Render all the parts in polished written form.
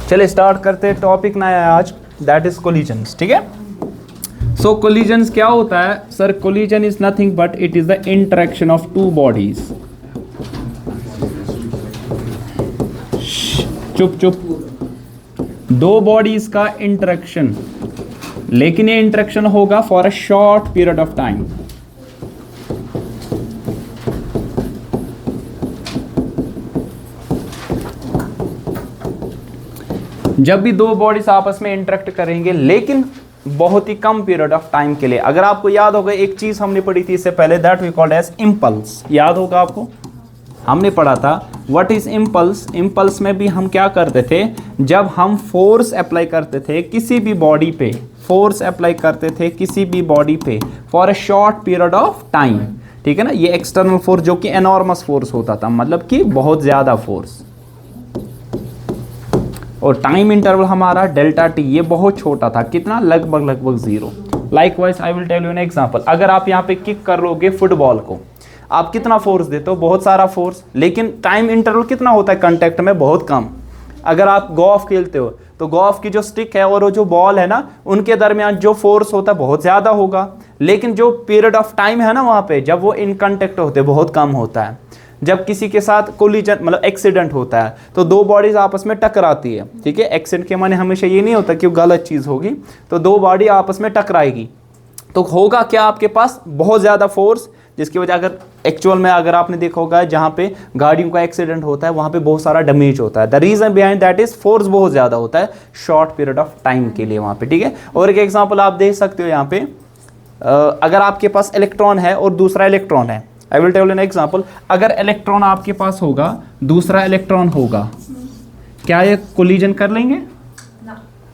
चलिए स्टार्ट करते हैं। टॉपिक नया है आज, दैट इज कोलिजन्स। ठीक है, सो कोलिजन्स क्या होता है sir? Collision is nothing but it is the interaction of two bodies. चुप चुप, दो बॉडीज का इंटरेक्शन, लेकिन ये इंटरेक्शन होगा for a short period of time. जब भी दो बॉडीज आपस में इंटरेक्ट करेंगे, लेकिन बहुत ही कम पीरियड ऑफ टाइम के लिए। अगर आपको याद होगा एक चीज हमने पढ़ी थी इससे पहले, that we called as impulse. याद होगा आपको, हमने पढ़ा था व्हाट इज इंपल्स। इंपल्स में भी हम क्या करते थे, जब हम फोर्स अप्लाई करते थे किसी भी बॉडी पे, फोर्स अप्लाई करते थे किसी भी बॉडी पे for a short period of time. ठीक है ना, ये एक्सटर्नल फोर्स जो कि एनॉर्मस फोर्स होता था, मतलब कि बहुत ज्यादा फोर्स, और टाइम इंटरवल हमारा डेल्टा टी ये बहुत छोटा था। कितना? लगभग 0। Likewise I will tell you an example. अगर आप यहाँ पे किक कर लोगे फुटबॉल को, आप कितना फोर्स देते हो? बहुत सारा फोर्स, लेकिन टाइम इंटरवल कितना होता है कांटेक्ट में? बहुत कम। अगर आप गोल्फ खेलते हो तो गोल्फ की जो स्टिक है और वो जो बॉल है ना, उनके दरमियान जो फोर्स होता है बहुत ज्यादा होगा, लेकिन जो पीरियड ऑफ टाइम है ना वहां पे, जब वो इन कांटेक्ट होते हैं, बहुत कम होता है। जब किसी के साथ कोलिजन मतलब एक्सीडेंट होता है तो दो बॉडीज आपस में टकराती है। ठीक है, एक्सीडेंट के माने हमेशा ये नहीं होता कि वो गलत चीज होगी, तो दो बॉडी आपस में टकराएगी तो होगा क्या, आपके पास बहुत ज्यादा फोर्स, जिसकी वजह अगर एक्चुअल में अगर आपने देखा होगा जहाँ पे गाड़ियों का एक्सीडेंट होता है वहाँ पे बहुत सारा डैमेज होता है। The reason behind that is force बहुत ज्यादा होता है शॉर्ट पीरियड ऑफ टाइम के लिए वहाँ पे। ठीक है, और एक एग्जांपल आप देख सकते हो यहाँ पे, अगर आपके पास इलेक्ट्रॉन है और दूसरा इलेक्ट्रॉन है, I will tell an example. अगर इलेक्ट्रॉन आपके पास होगा, दूसरा इलेक्ट्रॉन होगा, क्या ये कोलिजन कर लेंगे?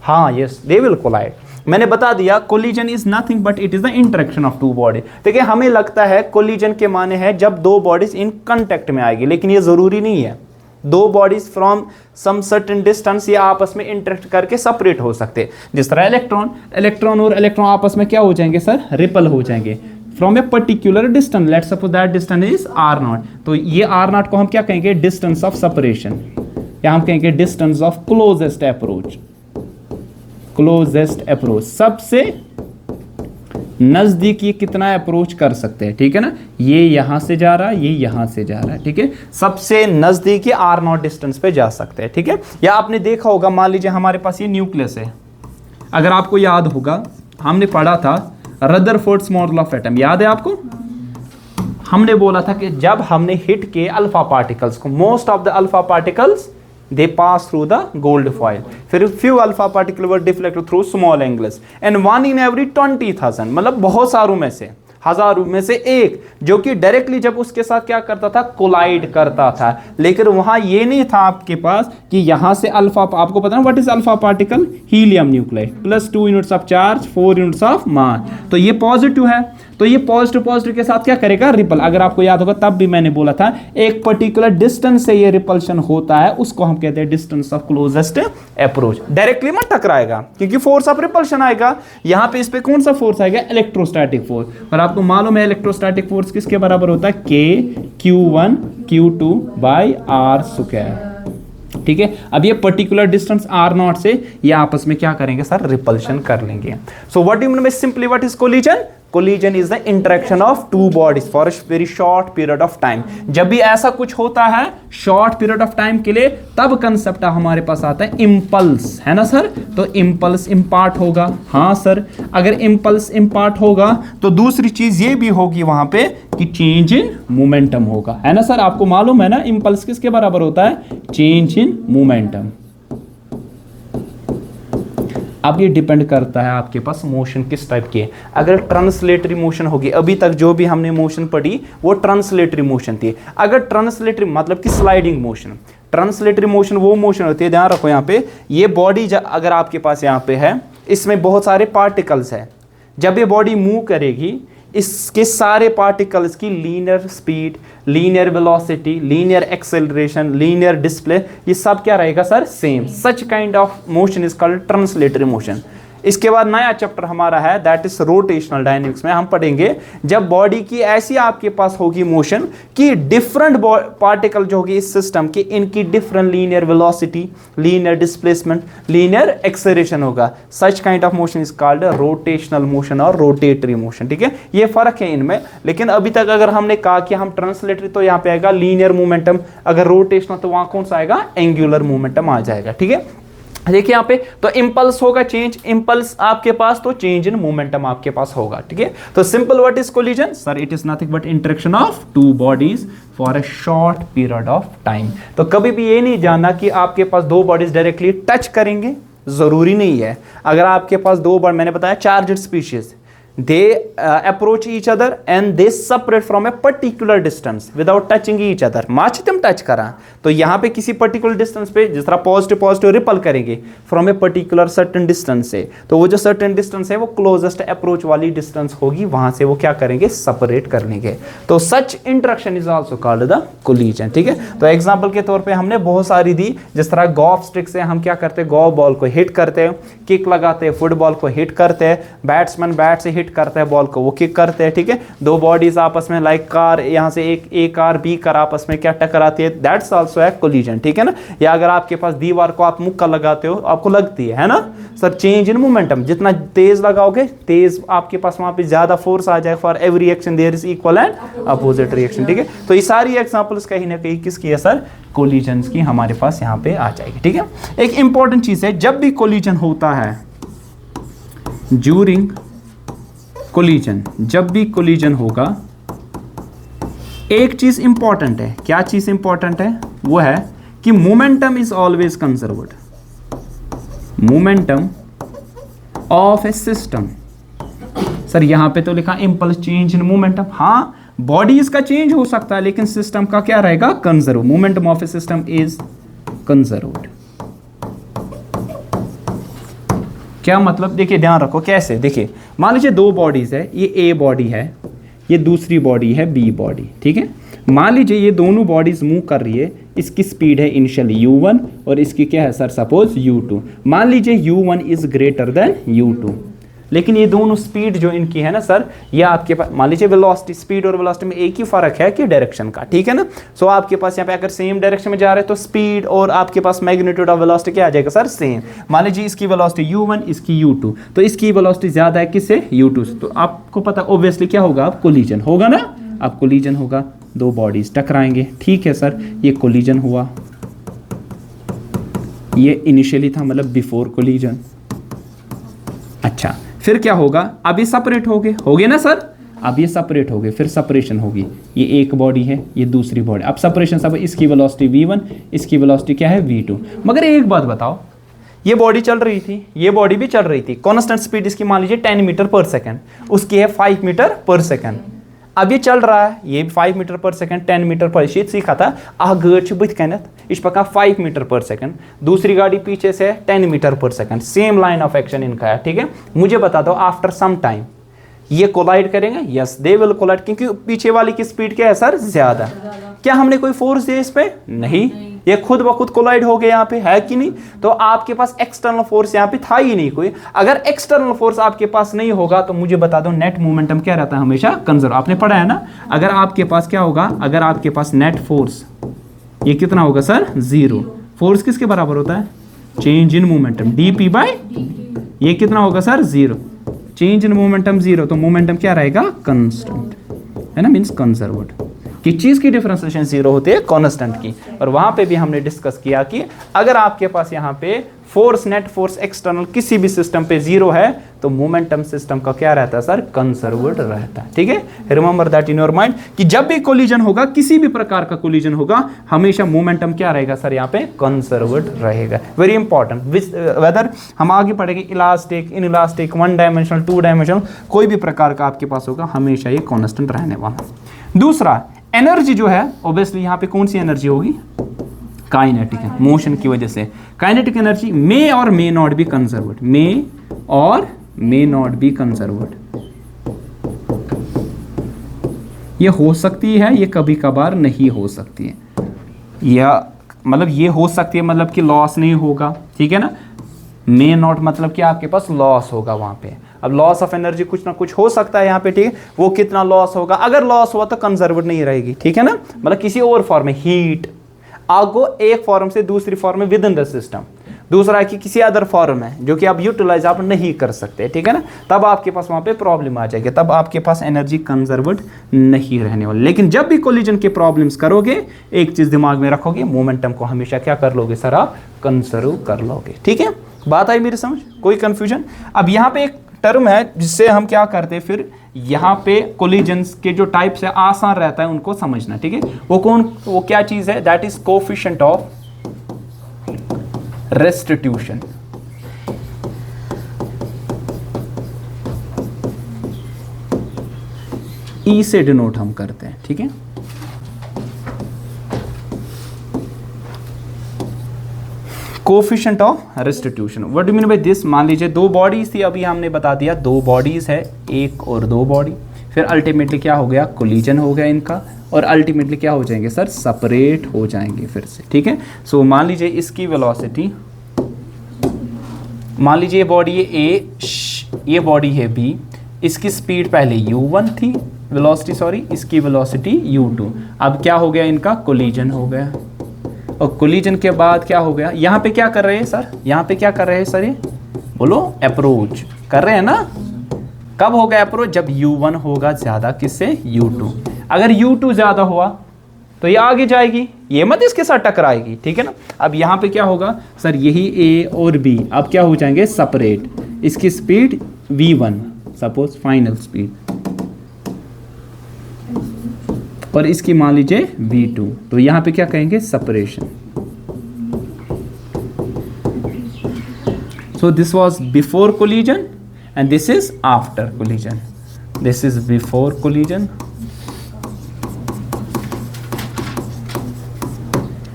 हाँ, यस, दे विल कोलाइड। मैंने बता दिया collision is nothing but it is the interaction of two body. देखिए, हमें लगता है कोलिजन के माने है जब दो बॉडीज इन कांटेक्ट में आएगी, लेकिन ये जरूरी नहीं है। दो bodies from some certain distance ये आपस में इंटरेक्ट करके सेपरेट हो सकते हैं। जिस तरह इलेक्ट्रॉन और इलेक्ट्रॉन आपस में क्या हो जाएंगे सर? रिपल हो जाएंगे from a particular distance. Let's suppose that distance is r0। तो ये r0 को हम क्या कहेंगे? डिस्टेंस ऑफ सेपरेशन, या हम कहेंगे distance of closest approach. Closest approach, सबसे नजदीक ये कितना अप्रोच कर सकते हैं। ठीक है ना, ये यहां से जा रहा है, ये यहां से जा रहा है। ठीक है, सबसे नजदीक ये r0 डिस्टेंस पे जा सकते हैं। ठीक है, या आपने देखा होगा, मान लीजिए हमारे पास ये न्यूक्लियस है। अगर आपको याद होगा, हमने पढ़ा था रदरफोर्ड्स मॉडल ऑफ एटम, याद है आपको? हमने बोला था कि जब हमने हिट किए अल्फा पार्टिकल्स को, most of the alpha particles they pass through the gold foil, फिर few alpha particle were deflected through small angles, and 1 in every 20,000, मतलब बहुत सारों में से, हजारों में से एक जो कि डायरेक्टली जब उसके साथ क्या करता था? कोलाइड करता था। लेकिन वहां ये नहीं था आपके पास कि यहां से अल्फा, आपको पता है what is alpha particle? Helium nuclide plus 2 units of charge, 4 units of mass. तो ये पॉजिटिव है, तो ये पॉजिटिव के साथ क्या करेगा? रिपल। अगर आपको याद होगा तब भी मैंने बोला था एक पर्टिकुलर डिस्टेंस से ये रिपल्शन होता है, उसको हम कहते हैं distance of closest approach. Directly मत टकराएगा क्योंकि फोर्स ऑफ रिपल्शन आएगा। यहां पे इस पे कौन सा फोर्स आएगा? Electrostatic force. और आपको मालूम है इलेक्ट्रोस्टैटिक फोर्स किसके बराबर होता है? K Q1 by R square. ठीक है, अब ये पर्टिकुलर डिस्टेंस r0 से ये आपस में क्या करेंगे सर? रिपल्शन कर लेंगे। So what do you mean by simply what is collision? Collision is the interaction of two bodies for a very short period of time. जब भी ऐसा कुछ होता है शॉर्ट पीरियड ऑफ टाइम के लिए, तब कंसेप्ट हमारे पास आता है इंपल्स, है ना सर? तो इंपल्स इम्पार्ट होगा। हाँ सर, अगर इंपल्स इम्पार्ट होगा तो दूसरी चीज ये भी होगी वहां पे कि चेंज इन मोमेंटम होगा, है ना सर? आपको मालूम है ना इंपल्स किसके बराबर होता है? Change in momentum. अब ये डिपेंड करता है आपके पास मोशन किस टाइप की है। अगर ट्रांसलेटरी मोशन होगी, अभी तक जो भी हमने मोशन पढ़ी वो ट्रांसलेटरी मोशन थी। अगर ट्रांसलेटरी मतलब कि स्लाइडिंग मोशन, ट्रांसलेटरी मोशन वो मोशन होती है, ध्यान रखो यहाँ पे, ये बॉडी अगर आपके पास यहाँ पे है, इसमें बहुत सारे पार्टिकल्स है। जब ये बॉडी मूव करेगी, इसके सारे पार्टिकल्स की linear speed, linear velocity, linear acceleration, linear display, ये सब क्या रहेगा sir? Same. Such kind of motion is called translatory motion. इसके बाद नया चैप्टर हमारा है दैट इज रोटेशनल डायनेमिक्स में हम पढ़ेंगे जब बॉडी की ऐसी आपके पास होगी मोशन कि डिफरेंट पार्टिकल जो होगी इस सिस्टम की इनकी different linear velocity, linear displacement, linear acceleration होगा। Such kind of motion is called rotational motion और रोटेटरी मोशन। ठीक है, ये फर्क है इनमें। लेकिन अभी तक अगर हमने कहा कि हम ट्रांसलेटरी तो यहां पे आएगा लीनियर मोमेंटम, अगर रोटेशनल तो वहां कौन सा आएगा, एंगुलर मोमेंटम आ जाएगा। ठीक है, देखिए यहाँ पे तो इंपल्स होगा चेंज, इंपल्स आपके पास तो चेंज इन मोमेंटम आपके पास होगा। ठीक है, तो simple what is collision sir, it is nothing but interaction of two bodies for a short period of time. तो कभी भी ये नहीं जानना कि आपके पास दो बॉडीज डायरेक्टली टच करेंगे, जरूरी नहीं है। अगर आपके पास दो बॉडी, मैंने बताया charged species, they approach each other and they separate from a particular distance without touching each other। माच तुम टच करा तो यहाँ पे किसी पर्टिकुलर डिस्टेंस पे जिस तरह पॉजिटिव पॉजिटिव रिपल करेंगे from a particular certain distance से, तो वो जो सर्टेन डिस्टेंस है वो क्लोजेस्ट अप्रोच वाली डिस्टेंस होगी, वहां से वो क्या करेंगे, सेपरेट कर लेंगे। तो such interaction is also called the collision. ठीक है, तो एग्जांपल के तौर पे हमने बहुत सारी दी, जिस तरह गॉल्फ स्टिक से हम क्या करते हैं, गॉल्फ बॉल को हिट करते हैं, किक लगाते हैं, फुटबॉल को हिट करते हैं, बैट्समैन बैट से हिट करता है बॉल को, वो किक करते हैं। ठीक है, दो बॉडीज आपस में लाइक कार, यहां से एक ए कार बी कार आपस में क्या टकराती है, दैट्स आल्सो है कोलिजन। ठीक है ना, या अगर आपके पास दीवार को आप मुक्का लगाते हो, आपको लगती है ना सर, चेंज इन मोमेंटम, जितना तेज लगाओगे तेज आपके पास वहां पे ज्यादा फोर्स आ जाएगा। For every action there is equal and opposite reaction. ठीक है, तो ये सारी एग्जांपल्स कहीं ना कहीं किसकी है सर, कोलिजन की हमारे पास यहाँ पे आ जाएगी। ठीक है, एक इंपॉर्टेंट चीज है, जब भी कोलिजन होता है, ड्यूरिंग कोलिजन, जब भी कोलिजन होगा, एक चीज इंपॉर्टेंट है। क्या चीज इंपॉर्टेंट है, वो है कि momentum is always conserved. Momentum of A system, sir यहां पे तो लिखा इंपल्स चेंज इन मोमेंटम, हाँ बॉडीज का चेंज हो सकता है लेकिन सिस्टम का क्या रहेगा, conserve. Momentum of A system is conserved. क्या मतलब, देखिए ध्यान रखो कैसे, देखिए मान लीजिए दो बॉडीज है, ये ए बॉडी है, ये दूसरी बॉडी है बी बॉडी। ठीक है, मान लीजिए ये दोनों बॉडीज मूव कर रही है, इसकी स्पीड है इनिशियली u1 और इसकी क्या है सर, सपोज u2। मान लीजिए u1 is greater than u2, लेकिन ये दोनों स्पीड जो इनकी है ना सर, ये आपके पास मान लीजिए वेलोसिटी, स्पीड और वेलोसिटी में एक ही फर्क है कि डायरेक्शन का। ठीक है ना, सो आपके पास यहाँ पे अगर सेम डायरेक्शन में जा रहे हैं तो स्पीड और आपके पास मैग्नीट्यूड ऑफ वेलोसिटी क्या आ जाएगा सर, सेम। मान लीजिए इसकी वेलोसिटी u1, इसकी u2, तो इसकी वेलोसिटी ज्यादा है किससे, u2 से, तो आपको पता ऑब्वियसली क्या होगा, अब कोलिजन होगा ना, अब कोलिजन होगा, दो बॉडीज टकराएंगे। ठीक है सर, ये कोलिजन हुआ, ये इनिशियली था मतलब बिफोर कोलिजन। अच्छा, फिर क्या होगा, अब ये सेपरेट हो गए ना सर, अब ये सेपरेट हो गए, फिर सेपरेशन होगी, ये एक बॉडी है, ये दूसरी बॉडी, अब सेपरेशन, सब इसकी वेलोसिटी v1, इसकी वेलोसिटी क्या है v2। मगर एक बात बताओ, ये बॉडी चल रही थी, ये बॉडी भी चल रही थी, कांस्टेंट स्पीड इसकी मान लीजिए 10 मीटर पर सेकंड, उसकी है 5 मीटर पर सेकंड। अब ये चल रहा है, ये 5 मीटर पर सेकंड, 10 मीटर पर, शीट सीखा था गाड़ी बुथ कनत इस पका 5 मीटर पर सेकंड, दूसरी गाड़ी पीछे से 10 metre per second, same line of action इनका है। ठीक है, मुझे बता दो आफ्टर सम टाइम ये कोलाइड करेंगे, यस दे विल कोलाइड, क्योंकि पीछे वाली की स्पीड क्या है सर, ज्यादा। क्या हमने कोई फोर्स दिया इस पे, नहीं, ये खुद ब खुद कोलाइड हो गए, यहाँ पे है कि नहीं। तो आपके पास एक्सटर्नल फोर्स यहाँ पे था ही नहीं कोई। अगर एक्सटर्नल फोर्स आपके पास नहीं होगा तो मुझे बता दो नेट मोमेंटम क्या रहता है, हमेशा कंजर्व। आपने पढ़ा है ना, अगर आपके पास क्या होगा, अगर आपके पास नेट फोर्स ये कितना होगा सर, 0। फोर्स किसके बराबर होता है, change in momentum, dp by, ये कितना होगा सर, 0। चेंज इन मोमेंटम 0, तो मोमेंटम क्या रहेगा, कांस्टेंट है ना, मींस कंजर्व्ड। किस चीज की डिफरेंशिएशन 0 होती है, कांस्टेंट की। और वहां पे भी हमने डिस्कस किया कि अगर आपके पास यहाँ पे फोर्स, नेट फोर्स एक्सटर्नल किसी भी सिस्टम पे 0 है तो मोमेंटम सिस्टम का क्या रहता है सर, कंजर्व्ड रहता है। ठीक है, remember that in your mind कि जब भी कोलिजन होगा, किसी भी प्रकार का कोलिजन होगा, हमेशा मोमेंटम क्या रहेगा सर, यहाँ पे कंजर्व्ड रहेगा। वेरी इंपॉर्टेंट, वेदर हम आगे पढ़ेंगे elastic, in elastic, 1 dimensional, 2 dimensional, कोई भी प्रकार का आपके पास होगा, हमेशा ये कांस्टेंट रहने वाला। दूसरा, एनर्जी जो है, ऑब्वियसली यहाँ पे कौन सी एनर्जी होगी, काइनेटिक है, मोशन की वजह से काइनेटिक एनर्जी मे और मे नॉट बी कंजर्व्ड, मे और मे नॉट बी कंजर्व्ड। ये हो सकती है, ये कभी कभार नहीं हो सकती है, या मतलब ये हो सकती है मतलब कि लॉस नहीं होगा। ठीक है ना, मे नॉट मतलब कि आपके पास लॉस होगा वहां पे। अब लॉस ऑफ एनर्जी कुछ ना कुछ हो सकता है यहाँ पे, ठीक है, वो कितना लॉस होगा, अगर लॉस हुआ तो कंजर्व्ड नहीं रहेगी, ठीक है ना, मतलब किसी और फॉर्म में हीट आपको एक फॉर्म से दूसरी फॉर्म में विद इन द सिस्टम, दूसरा है कि किसी अदर फॉर्म है जो कि आप यूटिलाइज आप नहीं कर सकते, ठीक है ना, तब आपके पास वहां पे प्रॉब्लम आ जाएगी, तब आपके पास एनर्जी कंजर्व्ड नहीं रहने वाली। लेकिन जब भी कोलिजन के प्रॉब्लम्स करोगे एक चीज दिमाग में रखोगे, मोमेंटम को हमेशा क्या कर लोगे सर, आप कंजर्व कर लोगे, ठीक है। बात आई मेरी समझ, कोई कंफ्यूजन? अब यहाँ पे एक टर्म है जिससे हम क्या करते हैं, फिर यहाँ पे कोलिजन्स के जो टाइप्स है आसान रहता है उनको समझना, ठीक है। वो क्या चीज है, that is coefficient of restitution. E से डिनोट हम करते हैं, ठीक है। Coefficient of restitution, what do mean by this? मान लीजिए दो बॉडीज थी, अभी हमने बता दिया दो बॉडीज है, एक और दो बॉडी, फिर अल्टीमेटली क्या हो गया, कोलिजन हो गया इनका, और अल्टीमेटली क्या हो जाएंगे सर, सेपरेट हो जाएंगे फिर से, ठीक है। सो मान लीजिए इसकी वेलोसिटी, मान लीजिए ये बॉडी है ए, ये बॉडी है बी, इसकी स्पीड पहले u1 थी, वेलोसिटी सॉरी, इसकी वेलोसिटी u2, अब क्या हो गया, इनका कोलिजन हो गया, और कोलिजन के बाद क्या हो गया, यहाँ पे क्या कर रहे हैं सर, यहाँ पे क्या कर रहे हैं सर, ये बोलो, अप्रोच कर रहे हैं ना। कब होगा अप्रोच, जब u1 होगा ज्यादा किससे, u2, अगर u2 ज्यादा हुआ तो ये आगे जाएगी, ये मत इसके साथ टकराएगी, ठीक है ना। अब यहाँ पे क्या होगा सर, यही a और b अब क्या हो जाएंगे सेपरेट, इसकी speed v1 suppose final speed, और इसकी मान लीजिए v2, तो यहाँ पे क्या कहेंगे, separation. So this was before collision and this is after collision, this is before collision,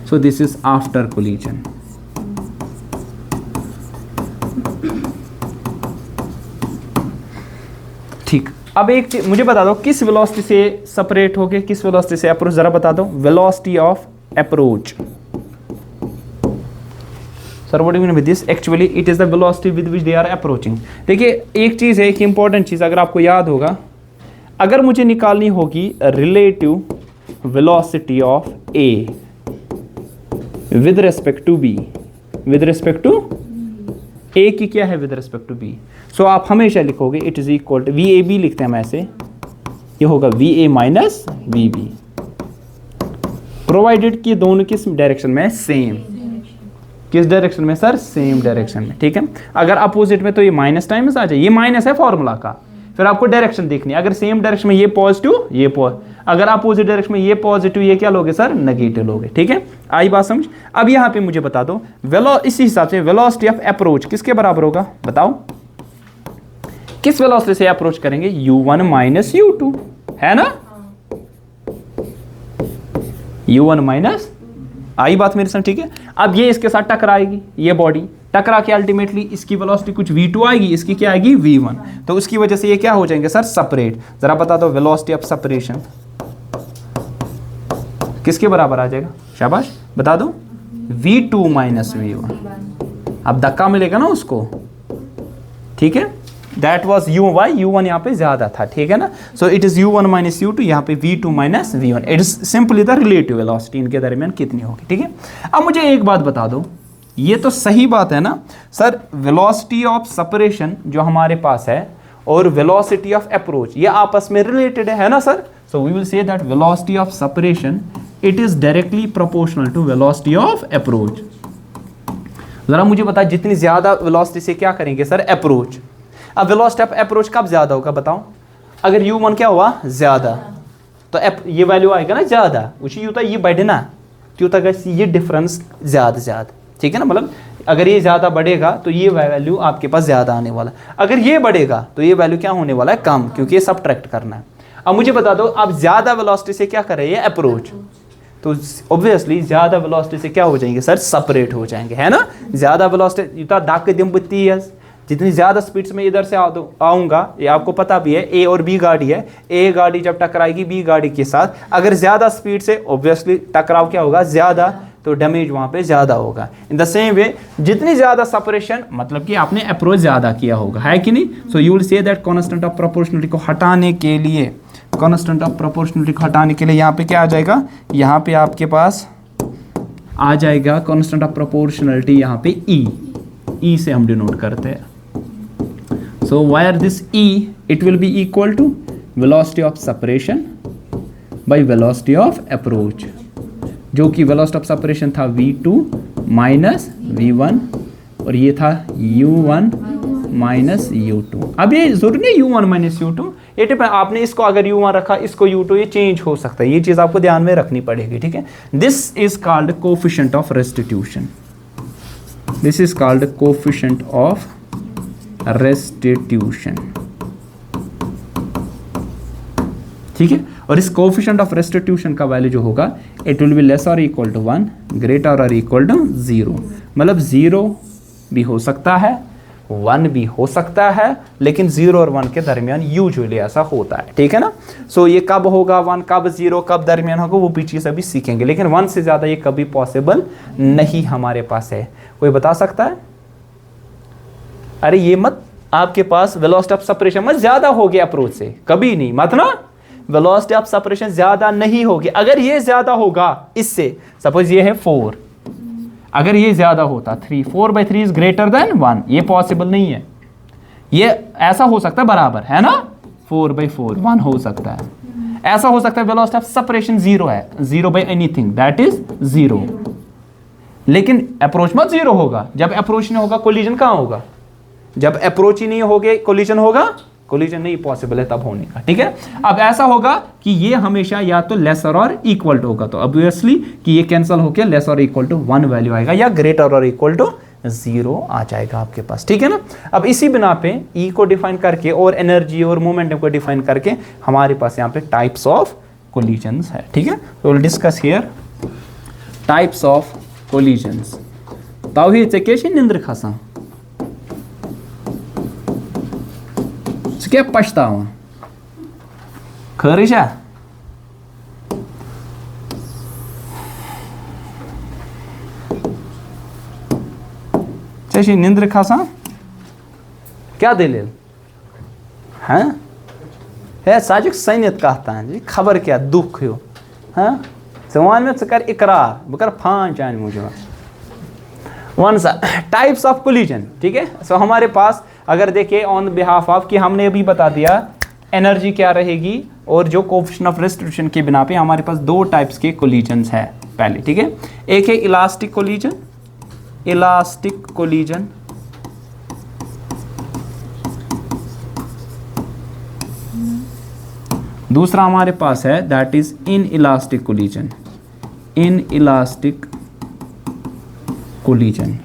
so this is after collision। ठीक, अब एक चीज मुझे बता दो, किस वेलोसिटी से सेपरेट हो गए, किस वेलोसिटी से अप्रोच, जरा बता दो, velocity of approach. Sir what do you mean with this? Actually it is the velocity with which they are approaching. देखिए एक चीज है, एक इंपॉर्टेंट चीज अगर आपको याद होगा, अगर मुझे निकालनी होगी relative velocity of A with respect to B, with respect to A की क्या है, with respect to B, so आप हमेशा लिखोगे it is equal to V A B, लिखते हैं हम ऐसे, ये होगा V A minus V B, provided कि दोनों किस डायरेक्शन में, सेम, किस डायरेक्शन में सर, सेम डायरेक्शन में, ठीक है। अगर अपोजिट में तो ये माइनस टाइम्स आ जाए, ये माइनस है फॉर्मूला का, फिर आपको डायरेक्शन देखनी है, अगर सेम डायरेक्शन में ये पॉजिटिव, ये अगर अपोजिट डायरेक्शन में ये पॉजिटिव, ये क्या लोगे सर, नेगेटिव लोगे, ठीक है। आई बात समझ? अब यहाँ पे मुझे बता दो इसी हिसाब से वेलोसिटी ऑफ अप्रोच किसके बराबर होगा, बताओ किस वेलोसिटी से अप्रोच करेंगे, u1 माइनस u2, है ना, u1 माइनस, आई बात मेरे साथ, ठीक है। अब ये इसके साथ टकराएगी, ये बॉडी टकरा के अल्टीमेटली इसकी वेलोसिटी कुछ v2 आएगी, इसकी क्या आएगी v1, तो उसकी वजह से ये क्या हो जाएंगे सर, सेपरेट। जरा बता दो वेलोसिटी ऑफ सेपरेशन किसके बराबर आ जाएगा, शाबाश बता दो, v2 माइनस v1। अब धक्का मिलेगा ना उसको, ठीक है, दैट वॉज u1 यहाँ पे ज्यादा था, ठीक है ना, so it is u1 minus u2, यहाँ पे v2 minus v1, it is simply the relative velocity, इनके दरमियान कितनी होगी, ठीक है। अब मुझे एक बात बता दो, ये तो सही बात है ना सर, वेलोसिटी ऑफ सेपरेशन जो हमारे पास है और वेलोसिटी ऑफ अप्रोच ये आपस में रिलेटेड है ना sir, so we will say that velocity of separation it is directly proportional to velocity of approach. जरा मुझे बता, जितनी ज्यादा वेलोसिटी से क्या करेंगे सर, अप्रोच, अब वेलोसिटी ऑफ अप्रोच कब ज्यादा होगा बताओ, अगर u1 क्या हुआ ज्यादा, तो ये वैल्यू आएगा ना ज्यादा, उसी यूता ये बढ़ना क्यों तक ये डिफरेंस ज्यादा, ठीक है ना, मतलब अगर ये ज्यादा बढ़ेगा तो ये वैल्यू आपके पास ज्यादा आने वाला, अगर ये बढ़ेगा तो ये वैल्यू क्या होने वाला है, कम, क्योंकि ये सबट्रैक्ट करना है। अब मुझे बता दो, आप ज्यादा वेलोसिटी से क्या कर रहे हैं, अप्रोच, तो ऑब्वियसली ज्यादा वेलोसिटी से क्या हो जाएंगे सर, सेपरेट हो जाएंगे, है ना। ज्यादा वेलोसिटी युता दाग के दिम बुत्ती है, जितनी ज्यादा स्पीड से मैं इधर से आऊंगा, ये आपको पता भी है, ए और बी गाड़ी है, ए गाड़ी जब टकराएगी बी गाड़ी के साथ, अगर ज्यादा स्पीड से ऑब्वियसली टकराव क्या होगा ज्यादा, तो डैमेज वहाँ पे ज़्यादा होगा। इन द सेम वे जितनी ज़्यादा सेपरेशन, मतलब कि आपने अप्रोच ज़्यादा किया होगा, है कि नहीं। सो you will say that constant of proportionality को हटाने के लिए, कांस्टेंट ऑफ प्रोपोर्शनलिटी को हटाने के लिए यहाँ पे क्या आ जाएगा, यहाँ पे आपके पास आ जाएगा कांस्टेंट ऑफ प्रोपोर्शनलिटी, यहाँ पे ई से हम डिनोट करते हैं। So where this E, it will be equal to velocity of separation by velocity of approach, जो कि वेलोसिटी ऑफ सेपरेशन था v2 माइनस v1 और ये था u1 माइनस u2। अब ये जरूरी नहीं u1 माइनस u2, ये टिप आपने इसको अगर u1 रखा, इसको u2, ये चेंज हो सकता है, ये चीज़ आपको ध्यान में रखनी पड़ेगी, ठीक है। This is called coefficient of restitution, this is called coefficient of restitution, ठीक है। और इस कोफिशिएंट ऑफ रेस्टिट्यूशन का वैल्यू जो होगा, इट विल बी लेस और इक्वल टू 1, ग्रेटर और इक्वल टू 0। मतलब 0 भी हो सकता है, 1 भी हो सकता है, लेकिन 0 और 1 के दरमियान यूजुअली ऐसा होता है, ठीक है ना। सो ये कब होगा 1, कब 0, कब दरमियान होगा, वो भी चीज़ अभी सीखेंगे, लेकिन 1 से ज़्यादा ये कभी पॉसिबल नहीं हमारे पास है। कोई बता सकता है? अरे ये मत, आपके पास वेलोसिटी ऑफ सेपरेशन मत ज़्यादा हो गया अप्रोच से, कभी नहीं, मत ना, वेलोसिटी ऑफ सेपरेशन ज़्यादा नहीं होगी। अगर ये ज़्यादा होगा इससे, सपोज ये है 4, अगर ये ज़्यादा होता 3, 4/3 इज ग्रेटर देन 1, ये पॉसिबल नहीं है। ये ऐसा हो सकता है बराबर, है ना, 4/4 1 हो सकता है, ऐसा हो सकता है वेलोसिटी ऑफ सेपरेशन 0 है, 0 बाई एनीथिंग दैट इज 0, लेकिन अप्रोच मत 0 होगा। जब अप्रोच नहीं होगा कोलिजन कहाँ होगा, जब अप्रोच ही नहीं होगे कोलिजन होगा, कोलिजन नहीं पॉसिबल है तब होने का, ठीक है। अब ऐसा होगा कि ये हमेशा या तो लेसर और इक्वल टू होगा, तो ऑब्वियसली कि ये कैंसिल होकर लेस और इक्वल टू 1 वैल्यू आएगा, या ग्रेटर और इक्वल टू 0 आ जाएगा आपके पास, ठीक है ना। अब इसी बिना पे ई को डिफाइन करके और एनर्जी और मोमेंटम को डिफाइन करके हमारे पास यहाँ पे टाइप्स ऑफ कोलिजन्स है, ठीक है। तो will discuss here types of collisions. ताऊ चे क्या निंद्र खसान, क्या पछतावा खरी छा, चे निंद्र खसान, क्या दलील हाँ है, साजुक सैनियत कहता जी, खबर क्या दुख हो, हाँ वन में कर इकरार, बह कर फान चान मूजूब। वन सा टाइप्स ऑफ कोलिजन, ठीक है। सो हमारे पास अगर देखिए ऑन बिहाफ ऑफ कि हमने अभी बता दिया एनर्जी क्या रहेगी, और जो कोफिशिएंट ऑफ रेस्टिट्यूशन के बिना पे हमारे पास 2 टाइप्स के कोलिजन्स है पहले, ठीक है। एक है इलास्टिक कोलिजन, इलास्टिक कोलिजन, दूसरा हमारे पास है that is in elastic collision, in elastic collision,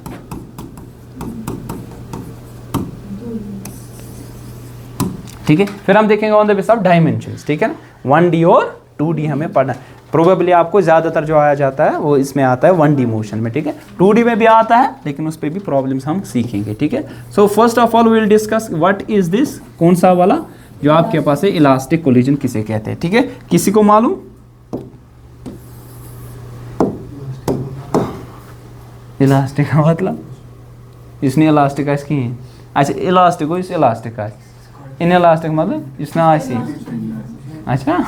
ठीक है। फिर हम देखेंगे on the base of dimensions, ठीक है ना, 1D और 2D हमें पढ़ना है। प्रोबेबली आपको ज़्यादातर जो आया जाता है वो इसमें आता है 1D मोशन में, ठीक है। 2D में भी आता है, लेकिन उस पर भी प्रॉब्लम्स हम सीखेंगे, ठीक है। So first of all we will discuss what is this, कौन सा वाला जो आपके पास है इलास्टिक कोलिजन किसे कहते हैं, ठीक है। किसी को मालूम? इलास्टिक का मतलब इसने इलास्टिक इसकी, अच्छा इलास्टिक हो इस इलास्टिक का, इन इलास्टिक मतलब इसने ऐसी, अच्छा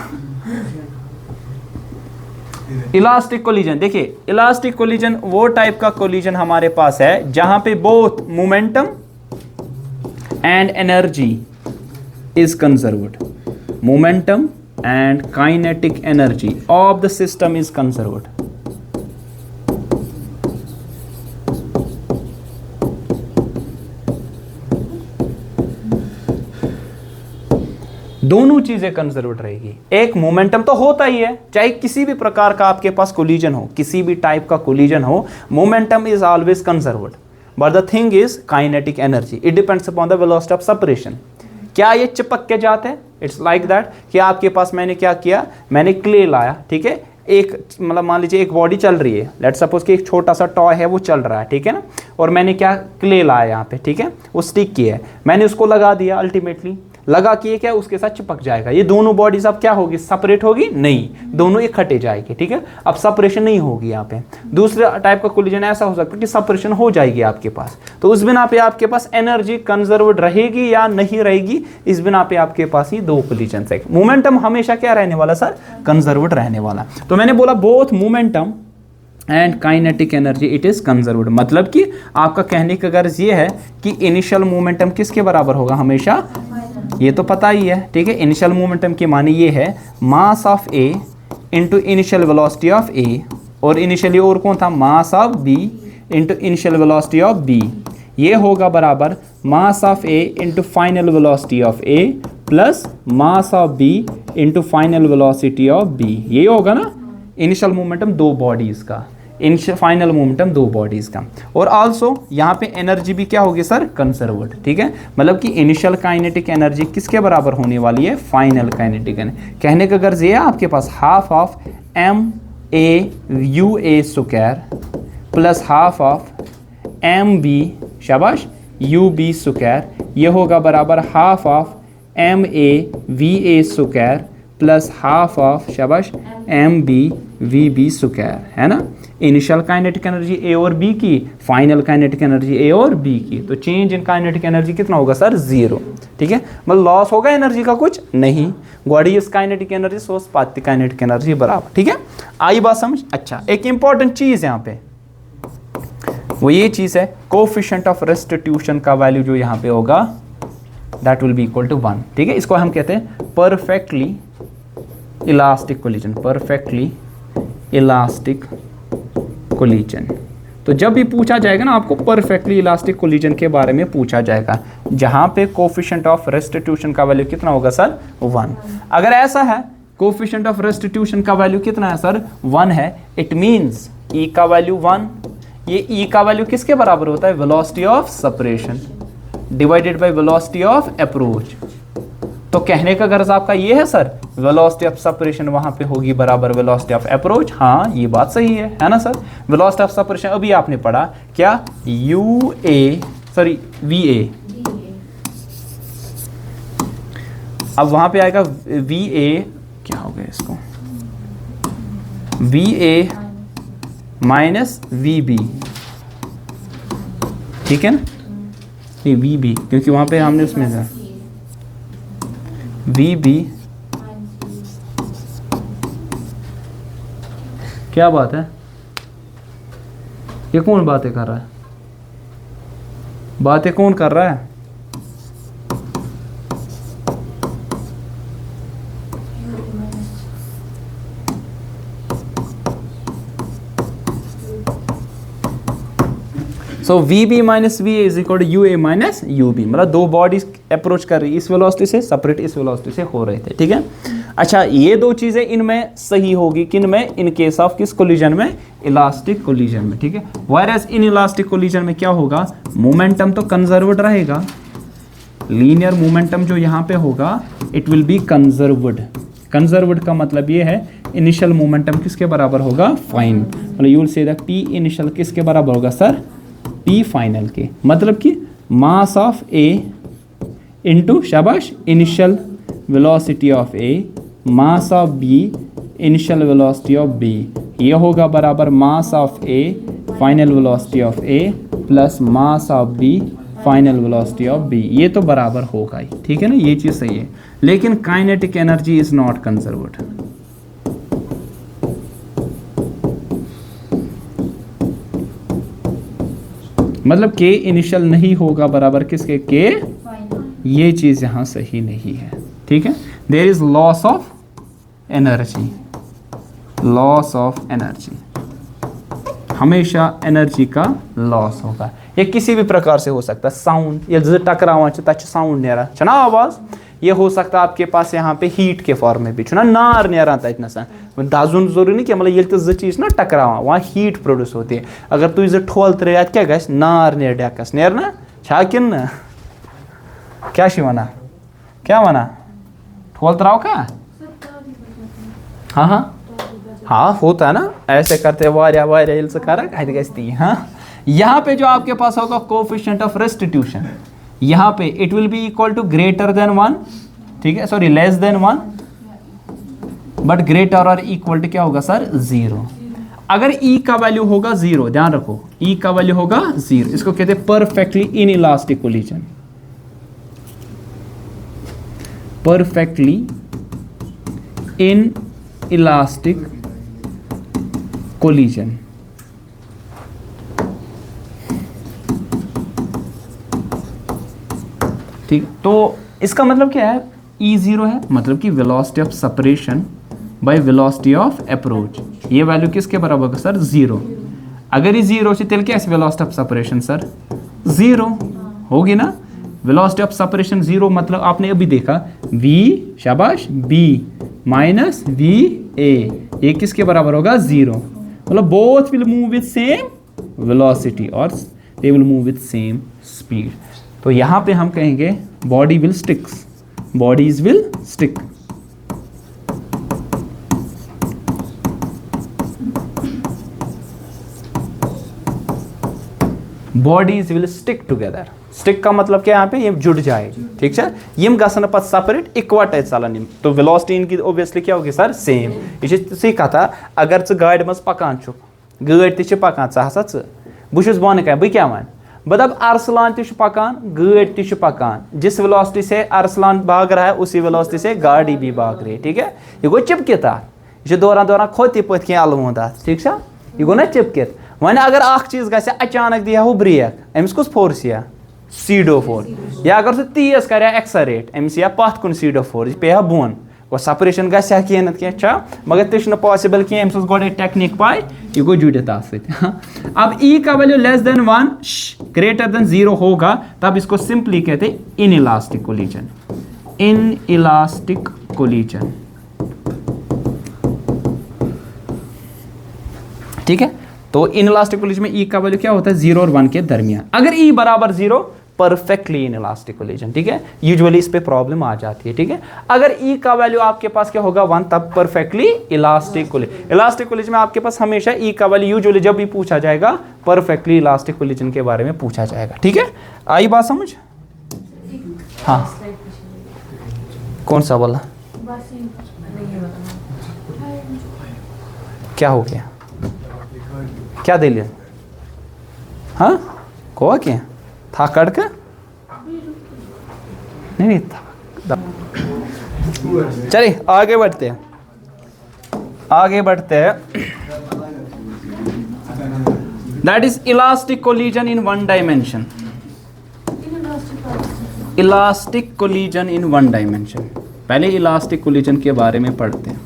इलास्टिक कोलिजन। देखिए इलास्टिक कोलिजन वो टाइप का कोलिजन हमारे पास है जहां पे both momentum and energy is conserved, momentum and kinetic energy of the system is conserved. दोनों चीजें कंजर्व्ड रहेगी। एक मोमेंटम तो होता ही है, चाहे किसी भी प्रकार का आपके पास कोलिजन हो, किसी भी टाइप का कोलिजन हो, momentum is always conserved, but the thing is kinetic energy, it depends upon the velocity of separation. क्या ये चिपक के जाते हैं? इट्स लाइक दैट कि आपके पास मैंने क्या किया, मैंने क्ले लाया, ठीक है, एक मतलब मान लीजिए एक बॉडी चल रही है, लेट्स सपोज कि एक छोटा सा टॉय है वो चल रहा है, ठीक है ना, और मैंने क्या क्ले लाया यहाँ पे, ठीक है, वो स्टिक किया है, मैंने उसको लगा दिया अल्टीमेटली। लगा कि ये क्या उसके साथ चिपक जाएगा। ये दोनों बॉडीज अब क्या होगी, सेपरेट होगी नहीं, दोनों इकट्ठे जाएगी, ठीक है। अब सेपरेशन नहीं होगी यहाँ पे। दूसरा टाइप का कोलिजन ऐसा हो सकता है कि सेपरेशन हो जाएगी आपके पास, तो उस बिना पे आपके पास एनर्जी कंजर्व्ड रहेगी या नहीं रहेगी, इस बिना पे आपके पास ही दो कोलिजन है। मोमेंटम हमेशा क्या रहने वाला सर, कंजर्व्ड रहने वाला। तो मैंने बोला both momentum and kinetic energy it is conserved, मतलब कि आपका कहने का गर्ज ये है कि इनिशियल मोमेंटम किसके बराबर होगा हमेशा, ये तो पता ही है, ठीक है। इनिशियल मोमेंटम के माने ये है mass of A into initial velocity of A, और इनिशियली और कौन था, mass of B into initial velocity of B, ये होगा बराबर mass of A into final velocity of A plus mass of B into final velocity of B. ये होगा ना इनिशियल मोमेंटम दो बॉडीज का, फाइनल मोमेंटम दो बॉडीज का। और आल्सो यहाँ पे एनर्जी भी क्या होगी सर, कंजर्व्ड, ठीक है। मतलब कि इनिशियल काइनेटिक एनर्जी किसके बराबर होने वाली है, फाइनल काइनेटिक एनर्जी। कहने का गर्ज ये है आपके पास half of M A U A square plus half of M B, शाबाश, यू बी स्क्वायर, ये होगा बराबर half of M A V A square plus half of, शाबाश, M B V B square, है ना। इनिशियल काइनेटिक एनर्जी ए और B की, final kinetic energy ए और बी की, तो चेंज इन काइनेटिक एनर्जी कितना होगा सर, 0, ठीक है। मतलब लॉस होगा एनर्जी का कुछ नहीं, body is kinetic energy source पाती काइनेटिक एनर्जी बराबर, ठीक है। आई बात समझ। अच्छा, एक इंपॉर्टेंट चीज यहाँ पे वो ये चीज है कोफिशिएंट ऑफ रेस्टिट्यूशन का वैल्यू जो यहाँ पे होगा that will be equal to 1, ठीक है। इसको हम कहते हैं perfectly elastic collision, perfectly elastic collision. तो जब भी पूछा जाएगा ना आपको परफेक्टली इलास्टिक कोलिजन के बारे में पूछा जाएगा, जहां पे कोफिशिएंट ऑफ रेस्टिट्यूशन का वैल्यू कितना होगा सर, 1। अगर ऐसा है कोफिशिएंट ऑफ रेस्टिट्यूशन का वैल्यू कितना है सर, 1 है, इट मींस ई का वैल्यू 1। ये ई का वैल्यू किसके बराबर होता है, velocity of separation divided by velocity of approach. तो कहने का गर्ज आपका ये है सर, वेलोसिटी ऑफ सेपरेशन वहां पे होगी बराबर वेलोसिटी ऑफ अप्रोच। हाँ, ये बात सही है ना सर। वेलोसिटी ऑफ सेपरेशन अभी आपने पढ़ा क्या, U A sorry V A, अब वहां पे आएगा वी ए, क्या हो गया इसको, V A minus V B, ठीक है ना, नहीं वी बी, क्योंकि वहां पे हमने उसमें था वी बी, क्या बात है, ये कौन बातें कर रहा है, बातें कौन कर रहा है, so V B minus V is equal to U A minus U B, मतलब दो बॉडीज अप्रोच कर रही, इस वेलोसिटी से सेपरेट इस वेलोसिटी से हो रहे थे, ठीक है। अच्छा, ये दो चीजें इनमें सही होगी, किन में, इन केस ऑफ किस कोलिजन में, इलास्टिक कोलिजन में, ठीक है। वायरस इन इलास्टिक कोलिजन में क्या होगा, मोमेंटम तो कंजर्व्ड रहेगा, लीनियर मोमेंटम जो यहाँ पे होगा it will B conserved. Conserved का मतलब ये है इनिशियल मोमेंटम किसके बराबर होगा, फाइन, मतलब you will say that P initial किसके बराबर होगा सर, पी फाइनल के, मतलब कि मास ऑफ ए इंटू, शाबाश, initial velocity of A mass of B initial velocity of B, ये होगा बराबर mass of A final velocity of A plus mass of B final velocity of B, ये तो बराबर होगा ही, ठीक है ना, ये चीज़ सही है। लेकिन kinetic energy is not conserved, मतलब के इनिशियल नहीं होगा बराबर किसके, के, ये चीज यहां सही नहीं है, ठीक है। There is loss of energy, loss of energy, हमेशा एनर्जी का लॉस होगा। ये किसी भी प्रकार से हो सकता है, साउंड, ये टकरावा साउंड नेरा छना आवाज, ये हो सकता है आपके पास यहाँ पे हीट के फॉर्म में भी छना नार नेरा तसा दाजुन जरूरी नहीं कि मतलब ये जो चीज ना टकरावा वहाँ हीट प्रोड्यूस होती है। अगर तु ठोल त्रे क्या गस नार नेर डेकस नेर ना छा किन क्या वना, क्या वना, ठोल त्राव का, हाँ हाँ हाँ होता है ना, ऐसे करते वारिया वारिया इल्स करा हाँ। यहाँ पे जो आपके पास होगा कोफिशिएंट ऑफ रेस्टिट्यूशन, यहाँ पे it will be equal to greater than 1, ठीक है, sorry less than 1, but greater और इक्वल टू क्या होगा सर 0। अगर E का वैल्यू होगा 0, ध्यान रखो E का वैल्यू होगा 0, इसको कहते हैं perfectly in elastic collision, perfectly in elastic collision. ठीक, तो इसका मतलब क्या है, E 0 है, मतलब कि velocity of separation by velocity of approach, ये वैल्यू किसके बराबर होगा सर 0। अगर ये 0 से तेल क्या है वेलोसिटी ऑफ सेपरेशन सर 0 होगी ना। वेलोसिटी ऑफ सेपरेशन 0 मतलब आपने अभी देखा v शाबाश b माइनस वी ए, ये किसके बराबर होगा 0, मतलब both will move with same velocity और they will move with same speed. तो यहाँ पे हम कहेंगे body will sticks, bodies will stick. Bodies will stick together, stick का मतलब क्या यहाँ पे, ये जुड़ जाएगी, ठीक है, यम गसन पत सेपरेट इकवटे चलन, तो वेलोसिटी इनकी ओब्वियसली क्या होगी सर सेम। ये कथा अगर च गाड़ी मज पकान गाड़ी ते पकान हसा बहुत बन क्या बह वन बह दप अरसलान ते पकान गाड़ी ते पकान, जिस वेलोसिटी से अरसलान भाग रहा है उसी वेलोसिटी से गाड़ी भी भाग रही है, ठीक है, ये गो चिपकित यह दौरान दौरान खोत पत कह अलवंद, ठीक है, यह गो ना चिपकित। वन अगर अख चीज ग अचानक दिया हो ब्रेक, अमिस कुछ फोर्स या सीडो फोर्स, या अगर सह तेज कर एक्सरेट अमिस या पत कुन सीडो फोर्स, पे बोन वो सेपरेशन गया क्या, मगर ते पॉसिबल कह अमिस गोडे टेक्निक पाई, यह गो जुड़ित अब ई का value less than 1 greater than 0 होगा, तब इसको सिंपली कहते in elastic collision, in elastic collision, ठीक है। तो इन इलास्टिक कोलिजन में ई का वैल्यू क्या होता है 0 और 1 के दरमियान। अगर ई बराबर 0 परफेक्टली इन इलास्टिक कोलिजन, ठीक है, यूजुअली इस पे प्रॉब्लम आ जाती है, ठीक है। अगर ई का वैल्यू आपके पास क्या होगा 1, तब perfectly elastic collision. Elastic collision में आपके पास हमेशा ई का वैल्यू यूजुअली जब भी पूछा जाएगा परफेक्टली इलास्टिक कोलिजन के बारे में पूछा जाएगा, ठीक है। आई बात समझ? हाँ, कौन सा बोला, क्या हो गया, क्या दे लिया, हाँ को क्या था कड़क नहीं था। चलिए आगे बढ़ते हैं, आगे बढ़ते हैं। That is elastic collision in 1 dimension, elastic collision in 1 dimension. पहले इलास्टिक कोलिजन के बारे में पढ़ते हैं।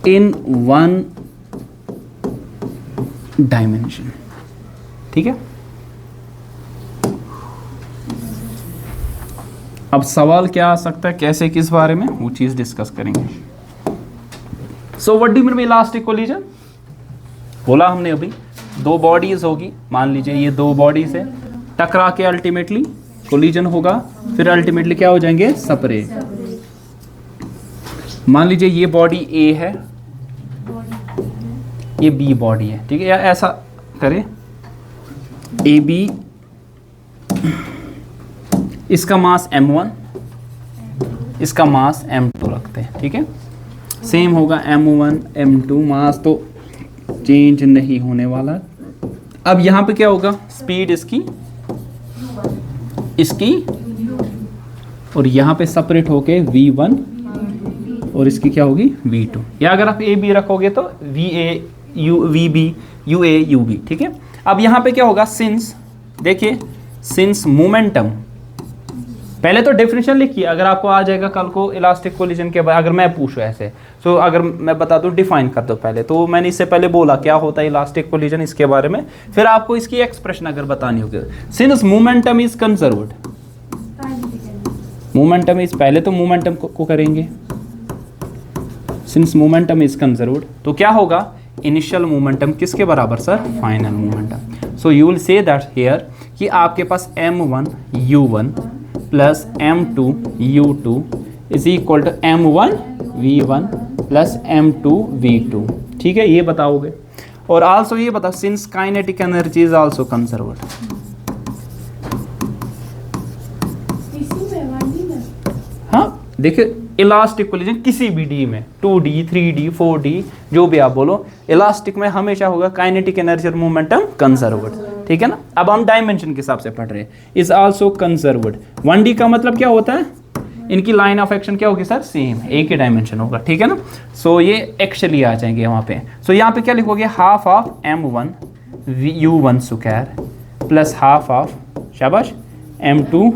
इन 1 डायमेंशन, ठीक है। अब सवाल क्या आ सकता है, कैसे, किस बारे में, वो चीज डिस्कस करेंगे। So what do you mean by elastic collision? बोला हमने अभी 2 बॉडीज होगी, मान लीजिए ये 2 बॉडीज है, टकरा के अल्टीमेटली कोलिजन होगा, फिर अल्टीमेटली क्या हो जाएंगे सेपरेट। मान लीजिए ये बॉडी ए है, ये बी बॉडी है, ठीक है, या ऐसा करें ए बी, इसका मास m1, इसका मास m2 रखते हैं, ठीक है। सेम होगा m1 m2, मास तो चेंज नहीं होने वाला। अब यहाँ पे क्या होगा, स्पीड इसकी इसकी और यहाँ पे सेपरेट होके v1 और इसकी क्या होगी v2, या अगर आप a b रखोगे तो va vb ua ub, ठीक है। अब यहाँ पे क्या होगा, सिंस देखिए, सिंस मोमेंटम, पहले तो डेफिनेशन लिखिए, अगर आपको आ जाएगा कल को इलास्टिक कोलिजन के बाद, अगर मैं पूछूं ऐसे, तो अगर मैं बता दूं डिफाइन कर दो पहले, तो मैंने इससे पहले बोला क्या होता है इलास्टिक कोलिजन, इसके बारे में, फिर आपको इसकी एक्सप्रेशन अगर बतानी होगी। Since momentum is conserved, momentum is, पहले तो मोमेंटम को करेंगे, सिंस मोमेंटम इज कंजर्व्ड, तो क्या होगा, इनिशियल मोमेंटम किसके बराबर sir, final momentum. So you will say that here कि आपके पास m1 u1 plus m2 u2 is equal to m1 v1 plus m2 v2, ठीक है, ये बताओगे। और आल्सो ये बताओ, since kinetic energy is also conserved, देखिए इलास्टिक कोलिजन किसी भी डी में 2D 3D 4D जो भी आप बोलो, इलास्टिक में हमेशा होगा काइनेटिक एनर्जी और मोमेंटम कंजर्व्ड, ठीक है ना। अब हम डायमेंशन के हिसाब से पढ़ रहे हैं, इज आल्सो कंजर्व्ड। 1D का मतलब क्या होता है, इनकी लाइन ऑफ एक्शन क्या होगी सर, सेम, एक ही डायमेंशन होगा, ठीक है ना। सो ये एक्चुअली आ जाएंगे वहाँ पे। सो यहाँ पे क्या लिखोगे, half of m1 u1 square plus half of, शाबाश, m2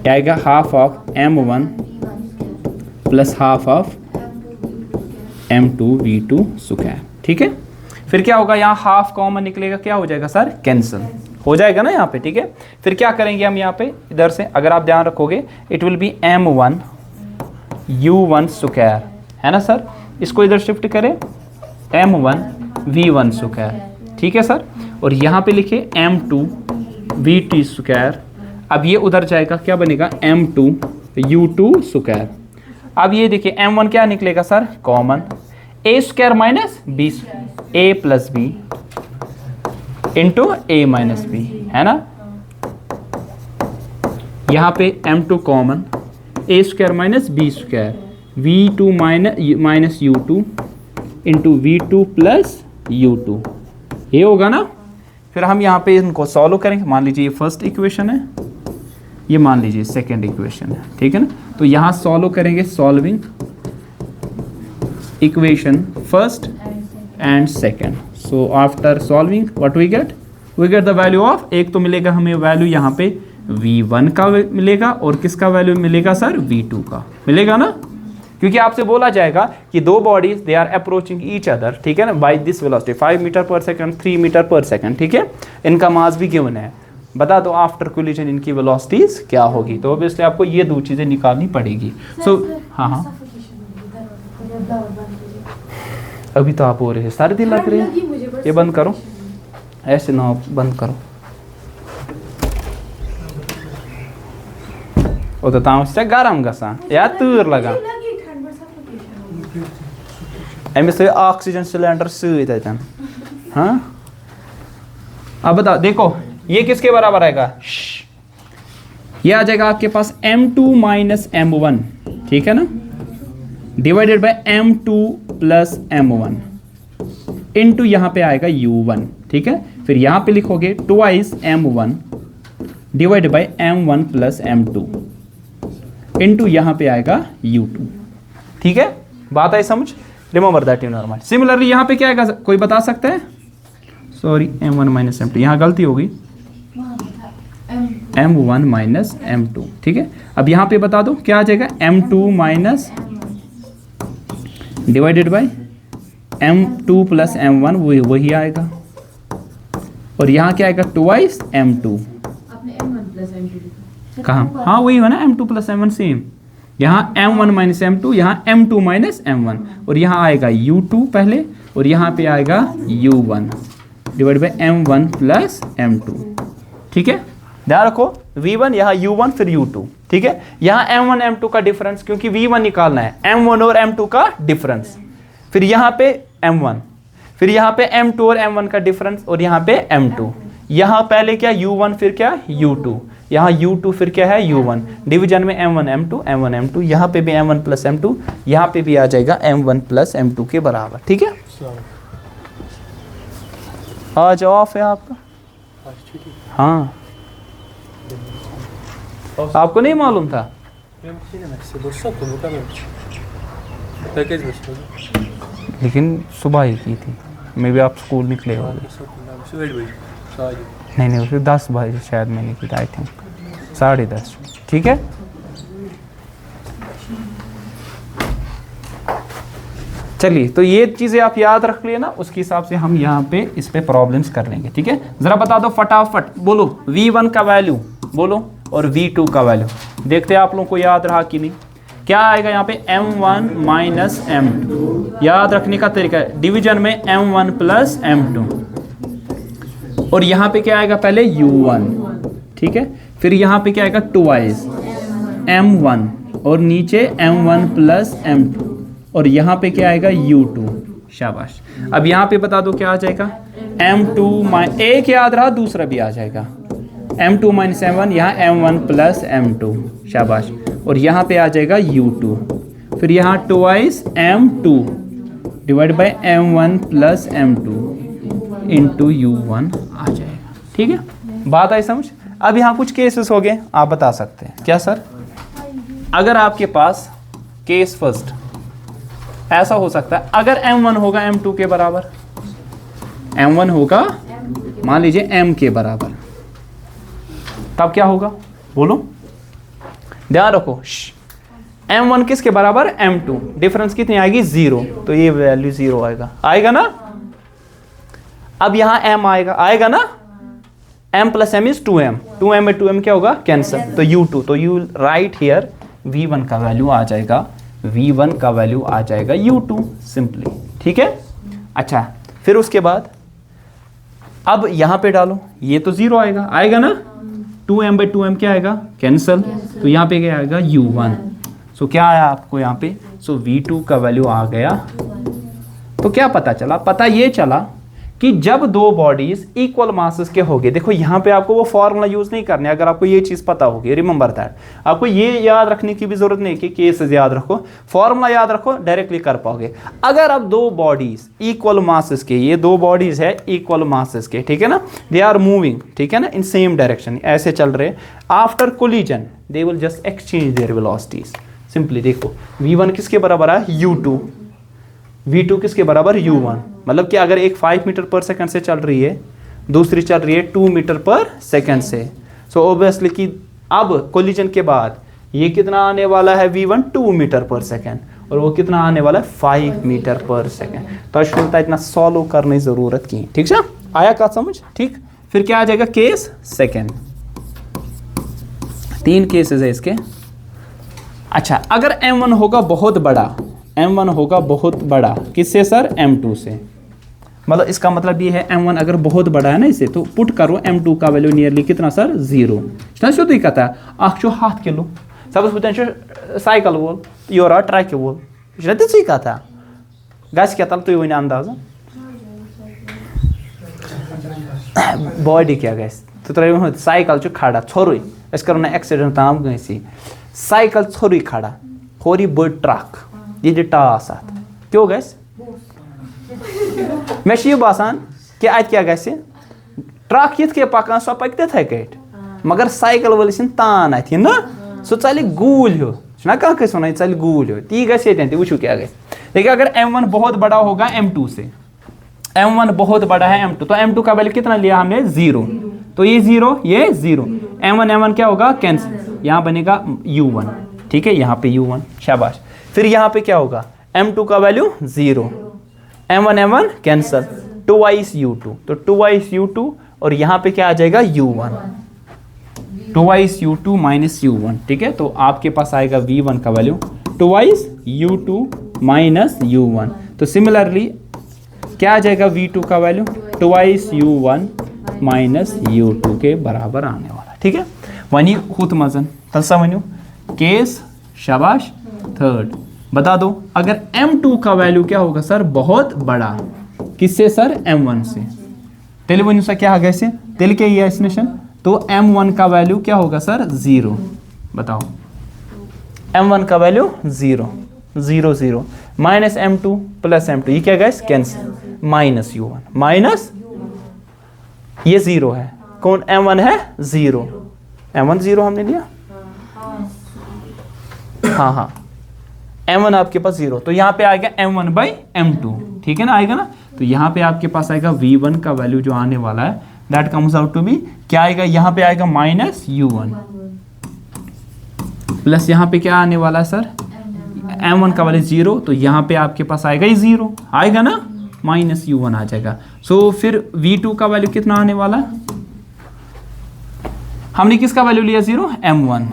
आएगा half of m1 plus half of m2 v2 square, ठीक है। फिर क्या होगा, यहाँ हाफ कॉमन निकलेगा, क्या हो जाएगा सर, कैंसिल हो जाएगा ना यहाँ पे, ठीक है। फिर क्या करेंगे हम यहाँ पे, इधर से अगर आप ध्यान रखोगे, it will B m1 u1 square, है ना सर। इसको इधर शिफ्ट करें, m1 v1 स्क्वायर, ठीक है सर। और यहाँ पे लिखे m2 v2 स्क्वायर। अब ये उधर जाएगा, क्या बनेगा, m2 u2 स्क्वायर। अब ये देखिए m1 क्या निकलेगा sir, common, a square minus b, a plus b into a minus b, है ना। यहाँ पे m2 common, a square minus b square, v2 minus u2 into v2 plus u2, ये होगा ना। फिर हम यहाँ पे इनको सॉल्व करेंगे। मान लीजिए ये फर्स्ट इक्वेशन है, ये मान लीजिए सेकेंड इक्वेशन है, ठीक है ना। तो यहाँ सॉल्व करेंगे, solving equation first and second. So after solving what we get the value of, एक तो मिलेगा हमें वैल्यू यहाँ पे v1 का मिलेगा, और किसका वैल्यू मिलेगा सर, v2 का मिलेगा ना। क्योंकि आपसे बोला जाएगा कि दो bodies they are approaching each other, ठीक है ना, by this velocity 5 meter per second 3 meter per second, ठीक है। इनका मास भी गिवन है, बता दो आफ्टर कोलिजन इनकी वेलोसिटीज क्या होगी। तो ऑब्वियसली आपको ये दो चीजें निकालनी पड़ेगी। सो हाँ, अभी तो आप हो रहे हैं, सर्दी लग रही है, ये बंद करो, ऐसे ना बंद करो। वो तो तामसे गरम गसा या तूर लगा, अमिस ऑक्सीजन सिलेंडर सतन। हाँ, अब बताओ, देखो ये किसके बराबर आएगा, ये आ जाएगा आपके पास m2 माइनस m1, ठीक है ना, divided by m2 plus m1 into यहाँ पे आएगा u1, ठीक है। फिर यहाँ पे लिखोगे twice m1 divided by m1 plus m2 into यहाँ पे आएगा u2, ठीक है। बात आई समझ, remember that in your mind. Similarly यहाँ पे क्या आएगा, कोई बता सकता है, सॉरी m1 माइनस m2, यहाँ गलती होगी, m1 माइनस m2, ठीक है। अब यहाँ पे बता दो क्या आ जाएगा, m2 minus divided by m2 plus m1, वही आएगा, और यहाँ क्या आएगा, ट्वाइस m2, कहाँ, हाँ वही है ना, m2 प्लस m1 सेम, यहाँ m1 माइनस m2, यहाँ m2 माइनस m1, और यहाँ आएगा u2 पहले, और यहाँ पे आएगा u1 divide by m1 plus m2, ठीक है। ध्यान रखो v1 यहाँ u1 फिर u2, ठीक है। यहाँ m1 m2 का डिफरेंस, क्योंकि v1 निकालना है, m1 और m2 का डिफरेंस, फिर यहाँ पे m1, फिर यहाँ पे m2 और m1 का डिफरेंस, और यहाँ पे m2, यहाँ पहले क्या u1 फिर क्या u2, यहाँ u2 फिर क्या है u1, डिवीजन में m1 m2 m1 m2, यहाँ पे भी m1 प्लस m2, यहाँ पे भी आ जाएगा m1 प्लस m2 के बराबर, ठीक है। आज ऑफ है आपका, हाँ आपको नहीं मालूम था, लेकिन सुबह ही की थी, मे भी आप स्कूल निकले हो, नहीं उसके 10 बजे शायद मैंने की, आई थिंक 10:30, ठीक है। चलिए, तो ये चीज़ें आप याद रख लिए ना, उसके हिसाब से हम यहाँ पे इस पे प्रॉब्लम्स कर लेंगे, ठीक है। ज़रा बता दो फटाफट, बोलो v1 का वैल्यू बोलो और v2 का वैल्यू, देखते हैं आप लोगों को याद रहा कि नहीं। क्या आएगा यहाँ पे, m1 माइनस m2, याद रखने का तरीका है, डिवीजन में m1 प्लस m2, और यहाँ पे क्या आएगा, पहले u1, ठीक है। फिर यहाँ पे क्या आएगा, ट्वाइस m1, और नीचे m1 प्लस m2, और यहाँ पे क्या आएगा u2, शाबाश। अब यहाँ पे बता दो क्या आ जाएगा, m2 एक याद रहा, दूसरा भी आ जाएगा, m2 माइनस m1, यहाँ m1 प्लस m2, शाबाश। और यहाँ पे आ जाएगा u2, फिर यहाँ twice m2 divide by m1 plus m2 into u1 आ जाएगा। ठीक है, बात आई समझ। अब यहाँ कुछ केसेस हो गए, आप बता सकते हैं क्या सर? अगर आपके पास केस फर्स्ट ऐसा हो सकता है, अगर m1 होगा m2 के बराबर, m1 होगा मान लीजिए m के बराबर, तब क्या होगा बोलो, ध्यान रखो। m1 किसके बराबर? m2, डिफरेंस कितनी आएगी? 0, तो ये वैल्यू 0 आएगा, आएगा ना। अब यहाँ m आएगा ना, m plus m is 2m, 2m में 2m क्या होगा? कैंसिल, तो u2, तो यू राइट हियर v1 का वैल्यू आ जाएगा, v1 का वैल्यू आ जाएगा u2 सिंपली। ठीक है, अच्छा फिर उसके बाद अब यहाँ पे डालो, ये तो 0 आएगा ना, 2m बाई 2m क्या आएगा? कैंसिल, तो यहाँ पे क्या आएगा? u1। सो क्या आया आपको यहाँ पे? सो v2 का वैल्यू आ गया। तो क्या पता चला? पता ये चला कि जब दो बॉडीज इक्वल मासेस के होंगे, देखो यहाँ पे आपको वो फॉर्मूला यूज नहीं करने, अगर आपको ये चीज पता होगी, रिमेंबर दैट। आपको ये याद रखने की भी जरूरत नहीं कि केसेस याद रखो, फॉर्मूला याद रखो, डायरेक्टली कर पाओगे। अगर अब दो बॉडीज इक्वल मासेस के, ये दो बॉडीज है इक्वल मासेस के, ठीक है ना, दे आर मूविंग, ठीक है ना, इन सेम डायरेक्शन, ऐसे चल रहे, after collision they will just exchange there velocities. Simply देखो, v1 किसके बराबर है? u2, v2 किसके बराबर? u1। मतलब कि अगर एक 5 मीटर पर सेकंड से चल रही है, दूसरी चल रही है 2 मीटर पर सेकंड से, सो ऑब्वियसली कि अब कोलिजन के बाद ये कितना आने वाला है? v1 2 मीटर पर सेकंड, और वो कितना आने वाला है? 5 मीटर पर सेकंड। तो अश्वता इतना सॉल्व करने की जरूरत की, ठीक है, आया का समझ? ठीक, फिर क्या आ जाएगा? केस सेकेंड, 3 केसेस है इसके। अच्छा, अगर m1 होगा बहुत बड़ा, m1 होगा बहुत बड़ा किससे सर? m2 से। मतलब इसका मतलब ये है m1 अगर बहुत बड़ा है ना इसे, तो पुट करो m2 का वैल्यू नियरली कितना सर? 0। शो तो कहता है अख हाथ किलो सब साइकिल वोल योर ट्रैक वोल ती कथा गस क्या तुम वन अंदाज बॉडी क्या गस तो त्रो साइकिल खड़ा छोरुई करो ना एक्सीडेंट ताम गसी साइकिल छोरुई खड़ा होरी बड़ ट्रक ये टास अत क्यों गस मे यह बसान कि अत क्या गस ट्रक ये के पकान सो पक तथे कट मगर साइकिल वलिस तान अत ना सो चल गूल हो ना कह वन चल गूल हो ती गए वो क्या गए। देखिए अगर m1 बहुत बड़ा होगा m2 से, m1 बहुत बड़ा है m2 तो m2 का वैल्यू कितना लिया हमने 0 तो ये 0 ये 0 m1 क्या होगा कैंसिल, यहाँ बनेगा u1 ठीक है, यहाँ पे u1 शाबाश। फिर यहाँ पे क्या होगा m2 का value 0 m1 cancel twice u2 तो ट्वाइस u2 और यहाँ पे क्या आ जाएगा u1 twice u2 minus u1 ठीक है। तो आपके पास आएगा v1 का value twice u2 minus u1। तो सिमिलरली क्या आ जाएगा v2 का value twice u1 minus u2 के बराबर आने वाला ठीक है। वनी खुद मजन तलसा वनु केस शाबाश। थर्ड बता दो अगर m2 का वैल्यू क्या होगा सर बहुत बड़ा किससे सर m1 से, तेल वनु सा क्या आ गए तेल के ये एस्टिमेशन तो m1 का वैल्यू क्या होगा सर 0 बताओ m1 का value 0 0 0 minus m2 plus m2 ये क्या gas cancel minus u1 minus ये 0 है कौन m1 है 0 m1 0 हमने लिया हाँ m1 आपके पास 0 तो यहाँ पे आएगा m1 बाई m2 ठीक है ना आएगा ना। तो यहाँ पे आपके पास आएगा v1 का वैल्यू जो आने वाला है that comes out to be क्या आएगा यहाँ पे आएगा माइनस u1 प्लस यहाँ पे क्या आने वाला है सर m1 का वैल्यू 0 तो यहाँ पे आपके पास आएगा ही 0 आएगा ना माइनस u1 आ जाएगा। सो फिर v2 का वैल्यू कितना आने वाला है हमने किसका वैल्यू लिया 0 m1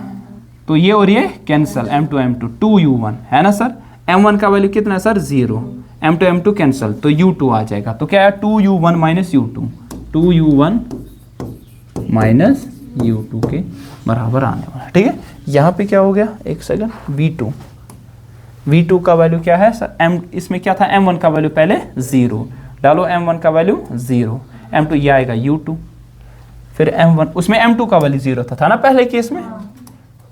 तो ये और ये कैंसिल m2 2u1 है ना सर। m1 का वैल्यू कितना है सर 0 m2 कैंसिल तो u2 आ जाएगा तो क्या है 2u1 minus u2 2u1 minus u2 के बराबर आने वाला ठीक है। यहाँ पे क्या हो गया एक सेकंड v2 का वैल्यू क्या है सर इसमें क्या था m1 का वैल्यू पहले 0 डालो m1 का वैल्यू 0 m2 ये आएगा u2 फिर m1, उसमें m2 का वैल्यू 0 था ना पहले केस में,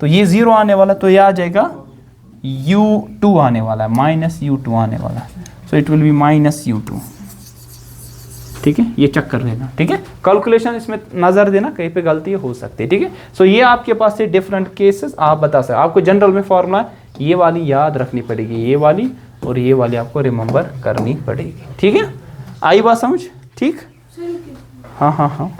तो ये 0 आने वाला, तो ये आ जाएगा u2 आने वाला है, माइनस u2 आने वाला है, so it will B minus u2। ठीक है, ये चेक कर लेना। ठीक है, कैलकुलेशन इसमें नजर देना, कहीं पे गलती हो सकती है। ठीक है, सो ये आपके पास से डिफरेंट केसेस आप बता सकते, आपको जनरल में फॉर्मूला ये वाली याद रखनी पड़ेगी, ये वाली और ये वाली आपको रिमेंबर करनी पड़ेगी। ठीक है, आई बात समझ? ठीक, हाँ हाँ हाँ।